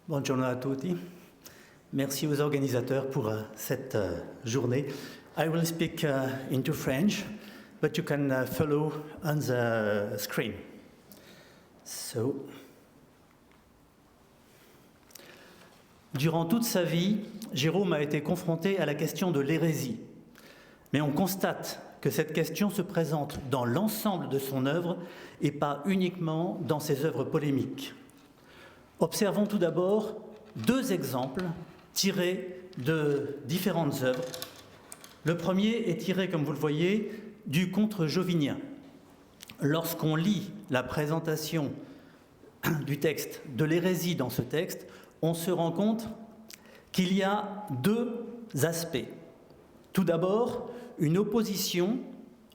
Buongiorno a tutti. Merci aux organisateurs pour cette journée. I will speak into French, but you can follow on the screen. Durant toute sa vie, Jérôme a été confronté à la question de l'hérésie. Mais on constate que cette question se présente dans l'ensemble de son œuvre et pas uniquement dans ses œuvres polémiques. Observons tout d'abord deux exemples tirés de différentes œuvres. Le premier est tiré, comme vous le voyez, du Contre Jovinien. Lorsqu'on lit la présentation du texte, de l'hérésie dans ce texte, on se rend compte qu'il y a deux aspects. Tout d'abord, une opposition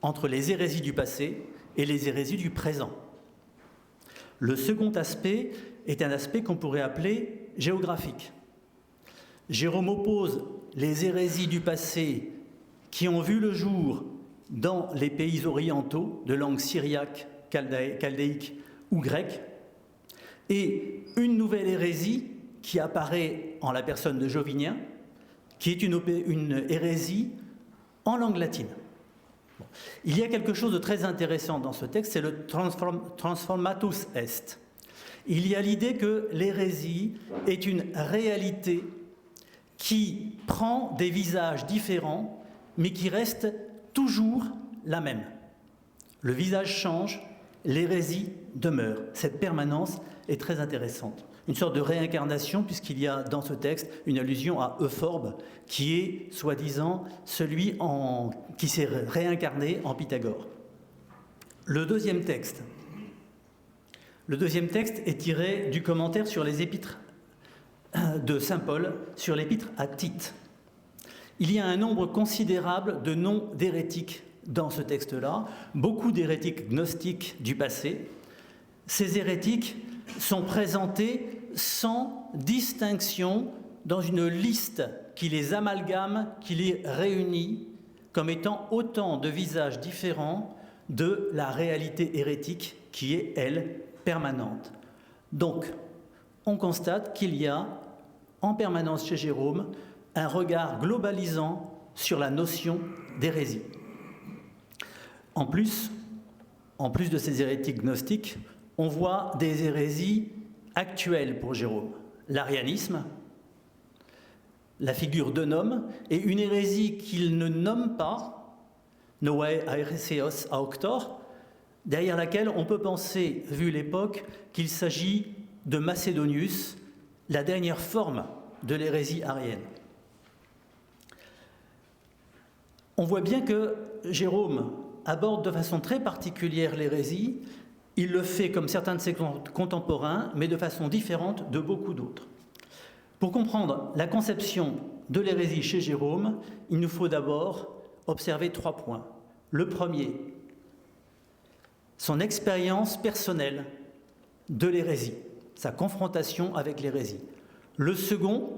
entre les hérésies du passé et les hérésies du présent. Le second aspect est un aspect qu'on pourrait appeler géographique. Jérôme oppose les hérésies du passé qui ont vu le jour dans les pays orientaux de langue syriaque, chaldéique ou grecque, et une nouvelle hérésie qui apparaît en la personne de Jovinien, qui est une hérésie en langue latine. Bon. Il y a quelque chose de très intéressant dans ce texte, c'est le transformatus est. Il y a l'idée que l'hérésie est une réalité qui prend des visages différents, mais qui reste toujours la même. Le visage change, l'hérésie demeure. Cette permanence est très intéressante. Une sorte de réincarnation, puisqu'il y a dans ce texte une allusion à Euphorbe, qui est, soi-disant, celui qui s'est réincarné en Pythagore. Le deuxième texte est tiré du commentaire sur les épîtres de saint Paul, sur l'épître à Tite. Il y a un nombre considérable de noms d'hérétiques dans ce texte-là, beaucoup d'hérétiques gnostiques du passé. Ces hérétiques sont présentés sans distinction dans une liste qui les amalgame, qui les réunit comme étant autant de visages différents de la réalité hérétique qui est, elle, permanente. Donc, on constate qu'il y a en permanence chez Jérôme un regard globalisant sur la notion d'hérésie. En plus de ces hérétiques gnostiques, on voit des hérésies actuelles pour Jérôme. L'arianisme, la figure d'un homme, et une hérésie qu'il ne nomme pas, Noae aereseos auctor, derrière laquelle on peut penser, vu l'époque, qu'il s'agit de Macédonius, la dernière forme de l'hérésie arienne. On voit bien que Jérôme aborde de façon très particulière l'hérésie. Il le fait comme certains de ses contemporains, mais de façon différente de beaucoup d'autres. Pour comprendre la conception de l'hérésie chez Jérôme, il nous faut d'abord observer 3 points. Le premier, son expérience personnelle de l'hérésie, sa confrontation avec l'hérésie. Le second,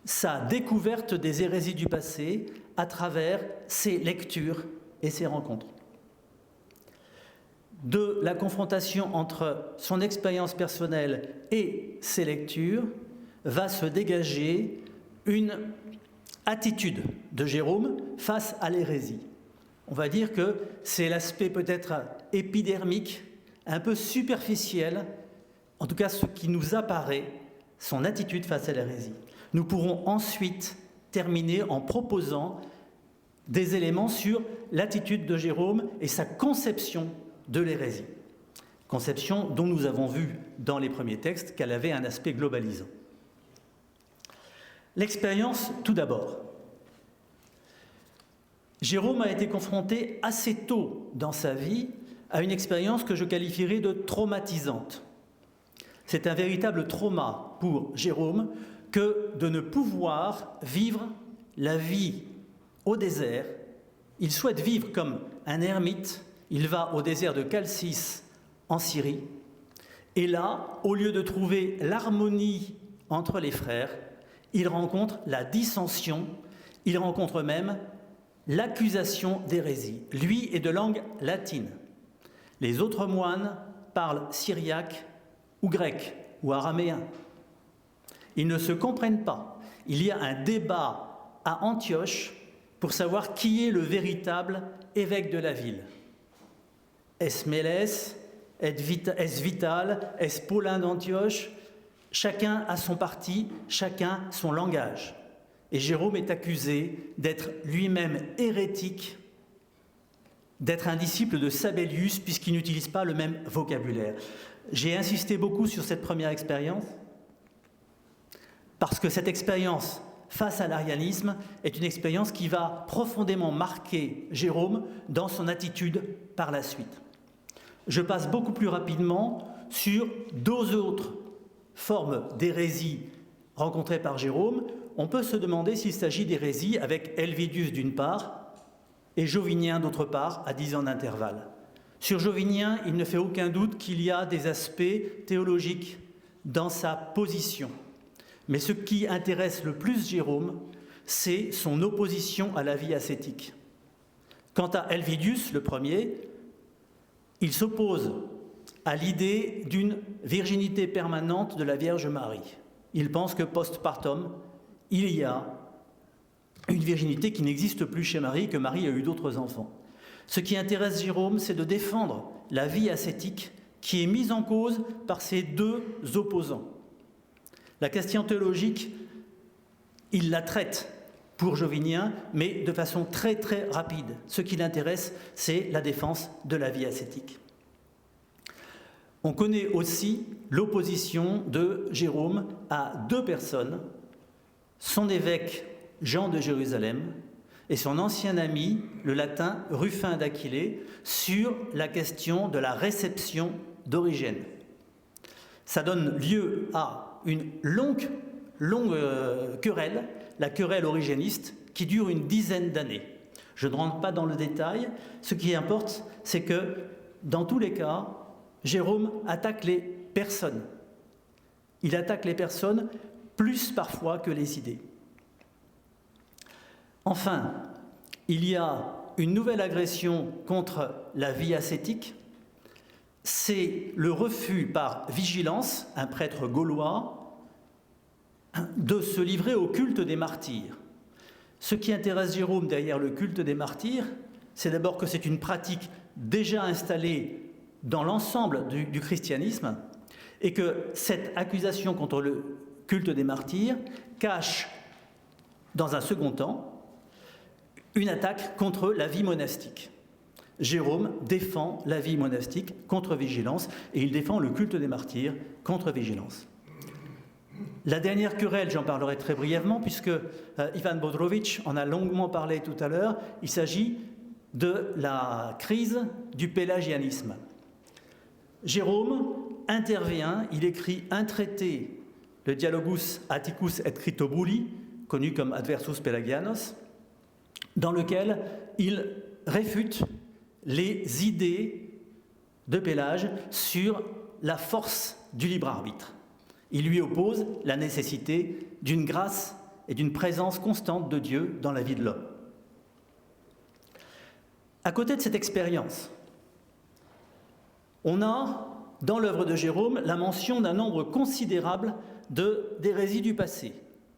sa découverte des hérésies du passé à travers ses lectures et ses rencontres. De la confrontation entre son expérience personnelle et ses lectures va se dégager une attitude de Jérôme face à l'hérésie. On va dire que c'est l'aspect peut-être épidermique, un peu superficiel, en tout cas ce qui nous apparaît, son attitude face à l'hérésie. Nous pourrons ensuite terminer en proposant des éléments sur l'attitude de Jérôme et sa conception de l'hérésie. Conception dont nous avons vu dans les premiers textes qu'elle avait un aspect globalisant. L'expérience, tout d'abord. Jérôme a été confronté assez tôt dans sa vie à une expérience que je qualifierais de traumatisante. C'est un véritable trauma pour Jérôme que de ne pouvoir vivre la vie au désert. Il souhaite vivre comme un ermite. Il va au désert de Chalcis en Syrie. Et là, au lieu de trouver l'harmonie entre les frères, il rencontre la dissension, il rencontre même l'accusation d'hérésie. Lui est de langue latine. Les autres moines parlent syriaque ou grec ou araméen. Ils ne se comprennent pas. Il y a un débat à Antioche pour savoir qui est le véritable évêque de la ville. Est-ce Mélès? Est-ce Vital? Est-ce Paulin d'Antioche? Chacun a son parti, chacun son langage. Et Jérôme est accusé d'être lui-même hérétique, d'être un disciple de Sabellius, puisqu'il n'utilise pas le même vocabulaire. J'ai insisté beaucoup sur cette première expérience, parce que cette expérience face à l'arianisme est une expérience qui va profondément marquer Jérôme dans son attitude par la suite. Je passe beaucoup plus rapidement sur deux autres formes d'hérésie rencontrées par Jérôme. On peut se demander s'il s'agit d'hérésie avec Helvidius d'une part et Jovinien d'autre part, à 10 ans d'intervalle. Sur Jovinien, il ne fait aucun doute qu'il y a des aspects théologiques dans sa position. Mais ce qui intéresse le plus Jérôme, c'est son opposition à la vie ascétique. Quant à Helvidius, le premier, il s'oppose à l'idée d'une virginité permanente de la Vierge Marie. Il pense que post-partum, il y a une virginité qui n'existe plus chez Marie, que Marie a eu d'autres enfants. Ce qui intéresse Jérôme, c'est de défendre la vie ascétique qui est mise en cause par ces deux opposants. La question théologique, il la traite pour Jovinien, mais de façon très très rapide. Ce qui l'intéresse, c'est la défense de la vie ascétique. On connaît aussi l'opposition de Jérôme à deux personnes, son évêque Jean de Jérusalem et son ancien ami, le latin Ruffin d'Aquilée, sur la question de la réception d'Origène. Ça donne lieu à une longue querelle, la querelle origéniste, qui dure une dizaine d'années. Je ne rentre pas dans le détail. Ce qui importe, c'est que, dans tous les cas, Jérôme attaque les personnes. Il attaque les personnes plus parfois que les idées. Enfin, il y a une nouvelle agression contre la vie ascétique. C'est le refus par Vigilance, un prêtre gaulois, de se livrer au culte des martyrs. Ce qui intéresse Jérôme derrière le culte des martyrs, c'est d'abord que c'est une pratique déjà installée dans l'ensemble du christianisme et que cette accusation contre le culte des martyrs cache, dans un second temps, une attaque contre la vie monastique. Jérôme défend la vie monastique contre Vigilance et il défend le culte des martyrs contre Vigilance. La dernière querelle, j'en parlerai très brièvement, puisque Ivan Bodrovic en a longuement parlé tout à l'heure, il s'agit de la crise du pélagianisme. Jérôme intervient, il écrit un traité, le Dialogus Atticus et Critobuli, connu comme Adversus Pelagianos, dans lequel il réfute les idées de Pélage sur la force du libre arbitre. Il lui oppose la nécessité d'une grâce et d'une présence constante de Dieu dans la vie de l'homme. À côté de cette expérience, on a, dans l'œuvre de Jérôme, la mention d'un nombre considérable d'hérésies du passé.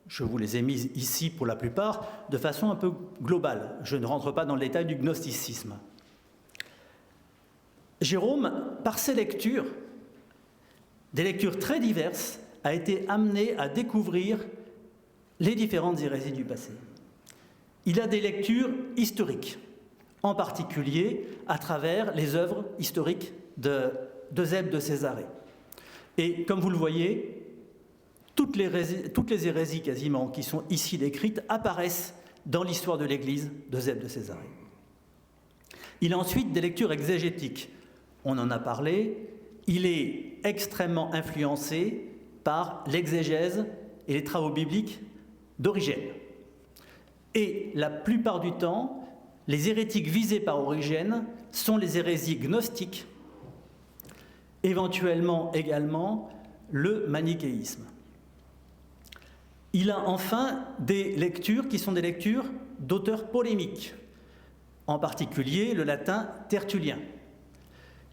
Je vous les ai mises ici pour la plupart de façon un peu globale. Je ne rentre pas dans le détail du gnosticisme. Jérôme, par ses lectures, des lectures très diverses, a été amené à découvrir les différentes hérésies du passé. Il a des lectures historiques, en particulier à travers les œuvres historiques d'Eusèbe de Césarée. Et comme vous le voyez, toutes les hérésies quasiment qui sont ici décrites apparaissent dans l'histoire de l'Église d'Eusèbe de Césarée. Il a ensuite des lectures exégétiques. On en a parlé. Il est extrêmement influencé par l'exégèse et les travaux bibliques d'Origène. Et la plupart du temps, les hérétiques visés par Origène sont les hérésies gnostiques, éventuellement également le manichéisme. Il a enfin des lectures qui sont des lectures d'auteurs polémiques, en particulier le latin tertullien.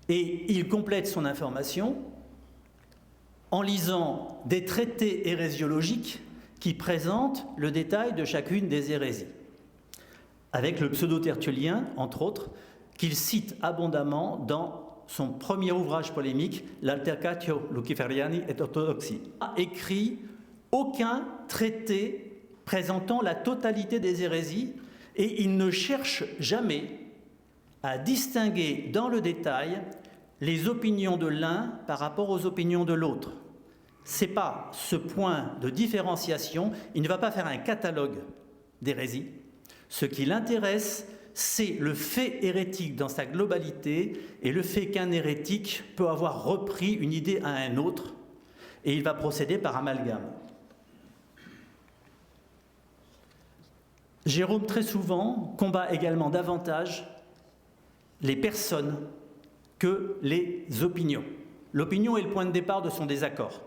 Et il complète son information en lisant des traités hérésiologiques qui présentent le détail de chacune des hérésies, avec le pseudo-tertullien, entre autres, qu'il cite abondamment dans son premier ouvrage polémique, l'Altercatio Luciferiani et Orthodoxie, a écrit aucun traité présentant la totalité des hérésies et il ne cherche jamais à distinguer dans le détail les opinions de l'un par rapport aux opinions de l'autre. Ce n'est pas ce point de différenciation, il ne va pas faire un catalogue d'hérésies. Ce qui l'intéresse, c'est le fait hérétique dans sa globalité et le fait qu'un hérétique peut avoir repris une idée à un autre et il va procéder par amalgame. Jérôme, très souvent, combat également davantage les personnes que les opinions. L'opinion est le point de départ de son désaccord.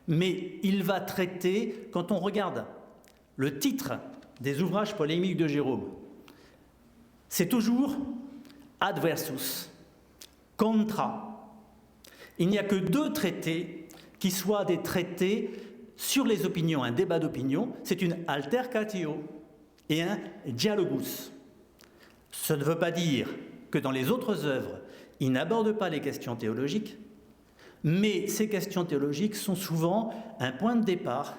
Mais il va traiter, quand on regarde le titre des ouvrages polémiques de Jérôme, c'est toujours ad versus, contra. Il n'y a que deux traités qui soient des traités sur les opinions, un débat d'opinion, c'est une altercatio et un dialogus. Ce ne veut pas dire que dans les autres œuvres, il n'aborde pas les questions théologiques, mais ces questions théologiques sont souvent un point de départ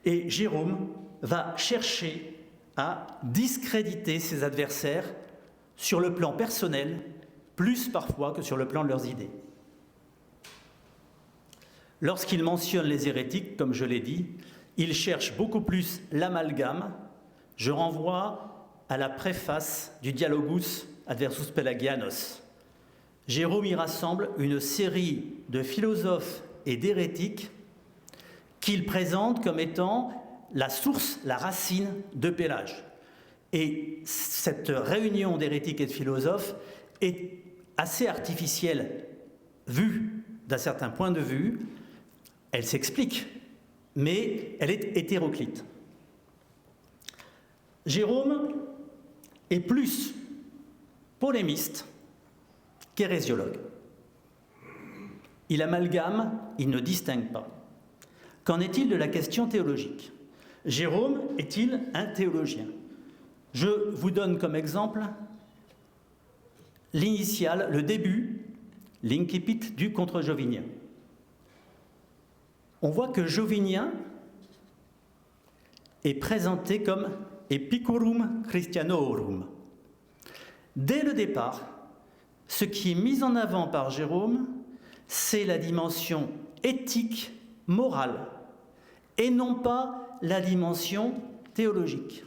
et Jérôme va chercher à discréditer ses adversaires sur le plan personnel, plus parfois que sur le plan de leurs idées. Lorsqu'il mentionne les hérétiques, comme je l'ai dit, il cherche beaucoup plus l'amalgame. Je renvoie à la préface du Dialogus Adversus Pelagianos. Jérôme y rassemble une série de philosophes et d'hérétiques qu'il présente comme étant la source, la racine de Pélage. Et cette réunion d'hérétiques et de philosophes est assez artificielle, vue d'un certain point de vue. Elle s'explique, mais elle est hétéroclite. Jérôme est plus polémiste qu'hérésiologue. Il amalgame, il ne distingue pas. Qu'en est-il de la question théologique ? Jérôme est-il un théologien ? Je vous donne comme exemple l'initiale, le début, l'incipit du contre-jovinien. On voit que Jovinien est présenté comme Epicurum Christianorum. Dès le départ, ce qui est mis en avant par Jérôme, c'est la dimension éthique, morale, et non pas la dimension théologique.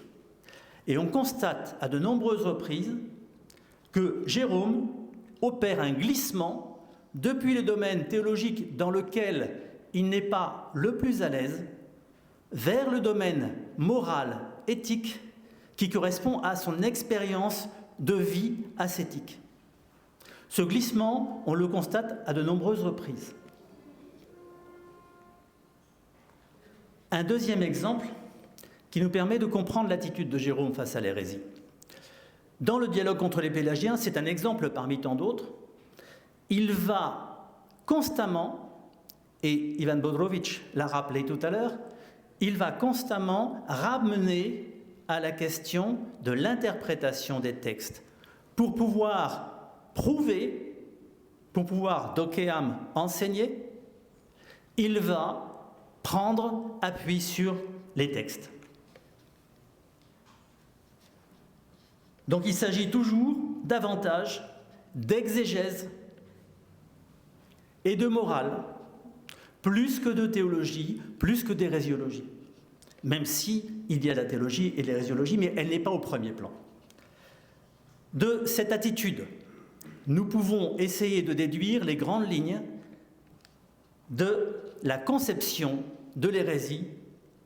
Et on constate à de nombreuses reprises que Jérôme opère un glissement depuis le domaine théologique dans lequel il n'est pas le plus à l'aise, vers le domaine moral, éthique, qui correspond à son expérience de vie ascétique. Ce glissement, on le constate à de nombreuses reprises. Un deuxième exemple qui nous permet de comprendre l'attitude de Jérôme face à l'hérésie. Dans le dialogue contre les pélagiens, c'est un exemple parmi tant d'autres, il va constamment, et Ivan Bodrovitch l'a rappelé tout à l'heure, il va constamment ramener à la question de l'interprétation des textes pour pouvoir prouver, pour pouvoir dokeam enseigner, il va prendre appui sur les textes. Donc il s'agit toujours davantage d'exégèse et de morale, plus que de théologie, plus que d'hérésiologie. Même si il y a la théologie et l'hérésiologie, mais elle n'est pas au premier plan. De cette attitude, nous pouvons essayer de déduire les grandes lignes de la conception de l'hérésie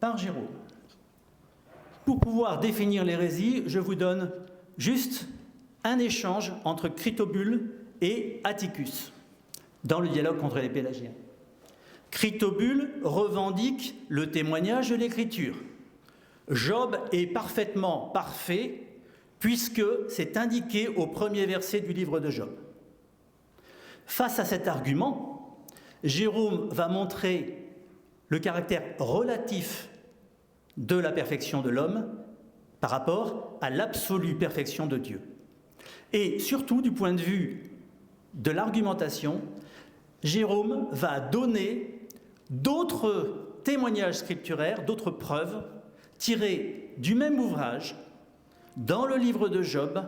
par Jérôme. Pour pouvoir définir l'hérésie, je vous donne juste un échange entre Critobule et Atticus dans le dialogue contre les pélagiens. Critobule revendique le témoignage de l'Écriture. Job est parfaitement parfait puisque c'est indiqué au premier verset du livre de Job. Face à cet argument, Jérôme va montrer le caractère relatif de la perfection de l'homme par rapport à l'absolue perfection de Dieu. Et surtout, du point de vue de l'argumentation, Jérôme va donner d'autres témoignages scripturaires, d'autres preuves tirées du même ouvrage. Dans le livre de Job,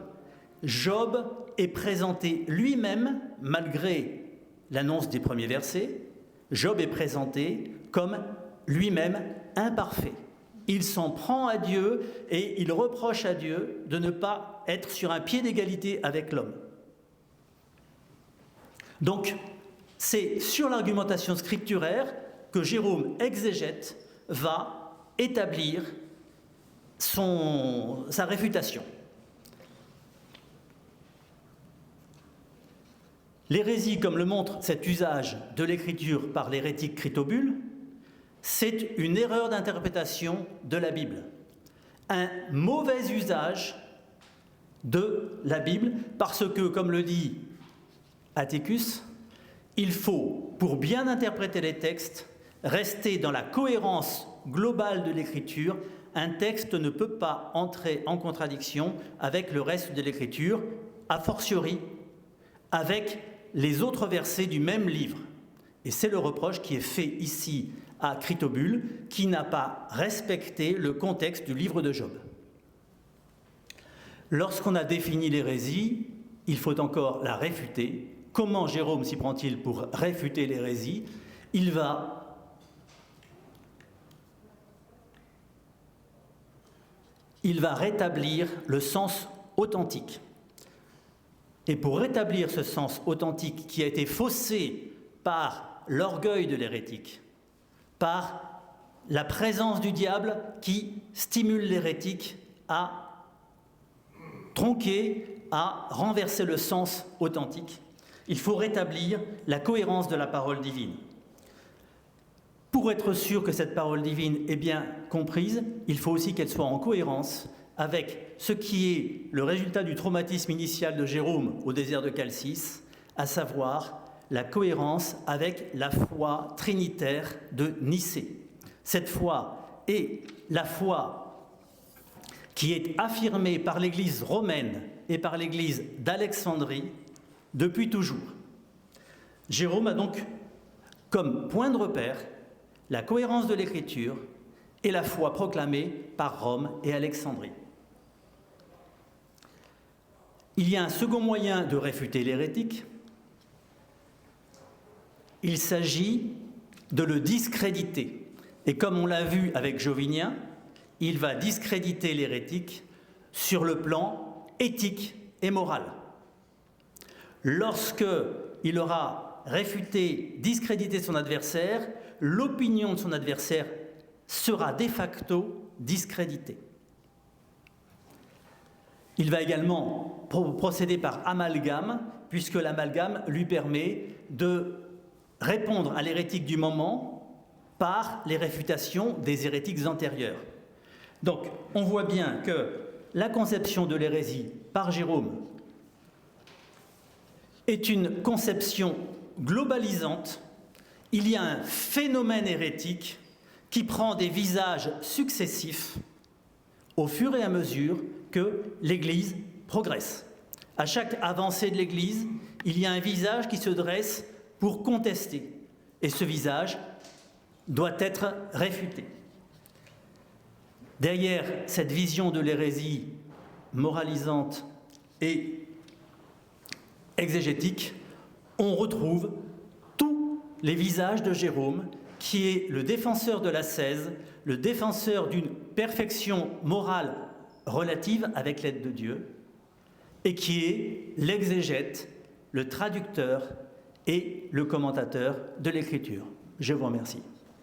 Job est présenté lui-même, malgré l'annonce des premiers versets, Job est présenté comme lui-même imparfait. Il s'en prend à Dieu et il reproche à Dieu de ne pas être sur un pied d'égalité avec l'homme. Donc, c'est sur l'argumentation scripturaire que Jérôme, exégète, va établir sa réfutation. L'hérésie, comme le montre cet usage de l'écriture par l'hérétique Critobule, c'est une erreur d'interprétation de la Bible, un mauvais usage de la Bible, parce que, comme le dit Atticus, il faut, pour bien interpréter les textes, rester dans la cohérence globale de l'écriture. Un texte ne peut pas entrer en contradiction avec le reste de l'écriture, a fortiori avec les autres versets du même livre. Et c'est le reproche qui est fait ici à Critobule, qui n'a pas respecté le contexte du livre de Job. Lorsqu'on a défini l'hérésie, il faut encore la réfuter. Comment Jérôme s'y prend-il pour réfuter l'hérésie? Il va rétablir le sens authentique. Et pour rétablir ce sens authentique qui a été faussé par l'orgueil de l'hérétique, par la présence du diable qui stimule l'hérétique à tronquer, à renverser le sens authentique, il faut rétablir la cohérence de la parole divine. Pour être sûr que cette parole divine est bien comprise, il faut aussi qu'elle soit en cohérence avec ce qui est le résultat du traumatisme initial de Jérôme au désert de Chalcis, à savoir la cohérence avec la foi trinitaire de Nicée. Cette foi est la foi qui est affirmée par l'Église romaine et par l'Église d'Alexandrie depuis toujours. Jérôme a donc comme point de repère la cohérence de l'Écriture et la foi proclamée par Rome et Alexandrie. Il y a un second moyen de réfuter l'hérétique. Il s'agit de le discréditer. Et comme on l'a vu avec Jovinien, il va discréditer l'hérétique sur le plan éthique et moral. Lorsqu'il aura réfuté, discrédité son adversaire, l'opinion de son adversaire sera de facto discréditée. Il va également procéder par amalgame, puisque l'amalgame lui permet de répondre à l'hérétique du moment par les réfutations des hérétiques antérieurs. Donc, on voit bien que la conception de l'hérésie par Jérôme est une conception globalisante. Il y a un phénomène hérétique qui prend des visages successifs au fur et à mesure que l'Église progresse. À chaque avancée de l'Église, il y a un visage qui se dresse pour contester. Et ce visage doit être réfuté. Derrière cette vision de l'hérésie moralisante et exégétique, on retrouve tous les visages de Jérôme, qui est le défenseur de l'ascèse, le défenseur d'une perfection morale relative avec l'aide de Dieu, et qui est l'exégète, le traducteur et le commentateur de l'Écriture. Je vous remercie.